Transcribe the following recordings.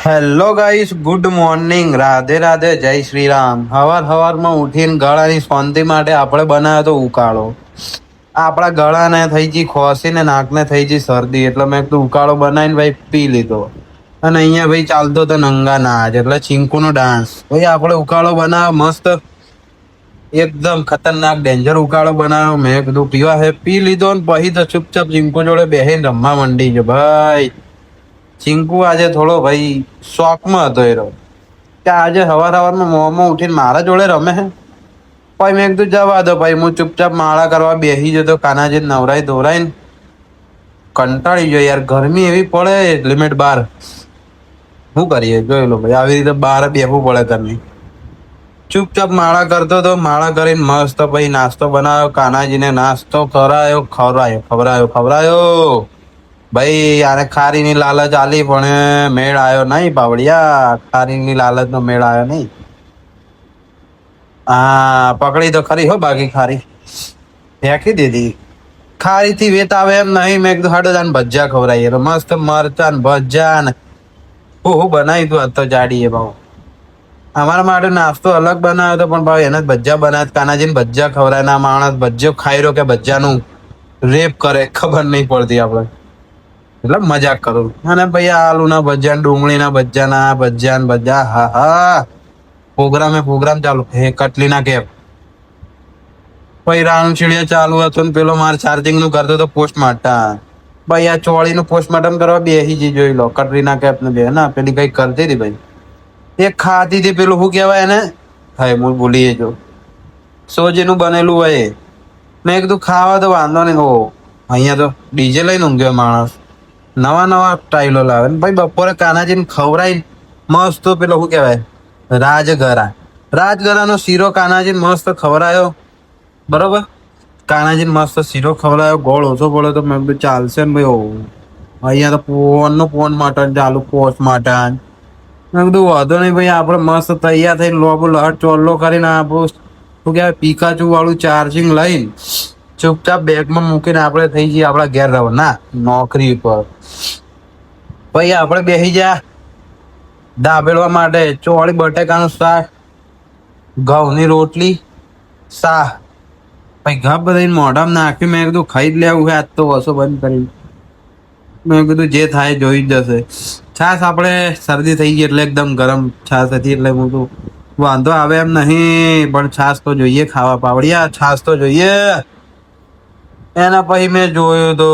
Hello guys, good morning, Radhe Radhe, જય શ્રી રામ. હવારમાં ઉઠીને ગળાની શાંતિ માટે આપણે બનાવ્યો તો ઉકાળો. આપણા ગળાને થઈ ગઈ ખોસી ને નાકને થઈ ગઈ શરદી, એટલે મેં કીધું ઉકાળો બનાવીને ભાઈ પી લીધો. અને અહીંયા ભાઈ ચાલતો તો નંગા નાચ એટલે ચીંકુનો ડાન્સ. ભાઈ આપણે ઉકાળો બનાવ્યો મસ્ત, એકદમ ખતરનાક ડેન્જર ઉકાળો બનાવ્યો. મેં કીધું પીવા હે, પી લીધો ને પછી તો ચૂપચાપ ચીંકુ જોડે બેસીને રમવા માંડી છે ભાઈ. ચીંકુ આજે થોડો ભાઈ શોખમાં હતો એ રહ્યો કે આજે સવારમાં મોંમાં ઉઠીને મારા જોડે રમે હે. પછી મેં કીધું જવા દો ભાઈ, હું ચૂપચાપ માળા કરવા બેસી જતો. કાનાજી નવરાઈ ધોરાઈને કંટાળી ગયો યાર, ગરમી એવી પડે લિમિટ બાર. શું કરીએ જોઈ લો ભાઈ, આવી રીતે બહાર બેસવું પડે ઘરની. ચૂપચાપ માળા કરતો તો, માળા કરીને મસ્ત પછી નાસ્તો બનાવ્યો. કાનાજીને નાસ્તો ખવડાયો. ભાઈ આને ખારીની લાલચ આલી પણ મેળ આવ્યો નહીં પાવડિયા, ખારીની લાલચ નો મેળ આવ્યો નહીં. હા પકડી તો ખરી હો, બાકી ખારી ફેંકી દીધી. ખારી થી વેત આવે એમ નહીં. મેં કીધું હાડો જાન ભજીયા ખવડાવીએ તો મસ્ત મરચાં ભજીયા ને હું બનાવી તું. તો જાડીએ ભાવ અમારા માટે નાસ્તો અલગ બનાવ્યો હતો, પણ ભાવ એને ભજીયા બનાવ્યા. કાનાજીને ભજીયા ખવડાય ના માણસ ભજીયો ખાઈ રહ્યો કે ભજીયાનું રેપ કરે ખબર નહીં પડતી આપણે, એટલે મજાક કરું. અને ભાઈ આલુ ના ભજીયા, ડુંગળી ના ભજીયા, હા હા પ્રોગ્રામ ચાલુ. હે કટલી ના કેપ. પછી રાણુચીડિયા ચાલુ હતો ને પેલો મારે ચાર્જિંગ નું કરતો હતો પોસ્ટમાર્ટમ. ભાઈ આ ચોળી નું પોસ્ટમાર્ટમ કરવા બેસી જી જોઈ લો. કટરીના કેપ ને બે ના પેલી કઈ કરતી હતી ભાઈ, એ ખાતી હતી પેલું શું કહેવાય એને, હા હું ભૂલી જો સોજીનું બનેલું હોય. મેં કીધું ખાવા તો વાંધો નહીં. હો અહીંયા તો ડીજે લઈને ઊંઘ્યો માણસ, નવા સ્ટાઈલો લાવે ને ભાઈ. બપોરે કાનાજીને ખવડાવી મસ્ત પેલો શું કહેવાય રાજગરાનો શીરો કાનાજીને મસ્ત ખવડાયો. બરોબર, કાનાજીને મસ્ત શીરો ખવડાયો. ગોળ ઓછો પડ્યો તો મેં કીધું ચાલશે ને ભાઈ. અહીંયા તો પોન મટન ચાલુ, પોસ્ટ મટન. મેં કીધું વાંધો નહીં ભાઈ, આપણે મસ્ત તૈયાર થઈને લોબો લહટ ચોલ્લો કરીને આપણું શું કહેવાય પીકાચુ વાળું ચાર્જિંગ લઈને ચૂપચાપ બેગમાં મૂકીને આપણે થઈ જઈએ આપણા ઘેર રહો ના નોકરી પર. પછી આપણે બેસી જા દાબેડવા માટે. ચોળી બટેકાનું શાક, ઘઉંની રોટલી, શાક. પછી ઘા બધાને મોઢામાં નાખ્યું. મેં કીધું ખાઈ જ લેવું આજ તો વસો બંધ કરી. મેં કીધું જે થાય જોઈ જ જશે. છાશ આપણે શરદી થઈ ગઈ એટલે એકદમ ગરમ છાશ હતી એટલે હું તો વાંધો આવે એમ નહીં, પણ છાશ તો જોઈએ ખાવા પાવડિયા, છાશ તો જોઈએ. એના પછી મેં જોયું તો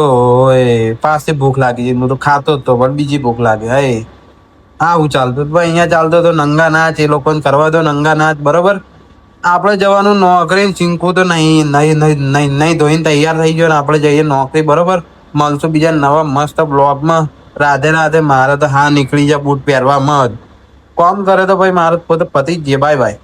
પાસે ભૂખ લાગી ગઈ. હું તો ખાતો જ તો પણ બીજી ભૂખ લાગે. હે આવું ચાલતું ભાઈ. અહીંયા ચાલતો તો નંગા નાચ. એ લોકોને કરવા દો નંગા નાચ. બરોબર, આપણે જવાનું નોકરી. ચીંકું તો નહીં ધોઈને તૈયાર થઈ ગયો ને આપણે જઈએ નોકરી. બરોબર, મળશું બીજા નવા મસ્ત બ્લોગમાં. રાધે રાધે. મારે તો હા નીકળી જાય બૂટ પહેરવામાં જ. કોમ કરે તો ભાઈ મારે પોતે પતી જ જઈએ. Bye bye.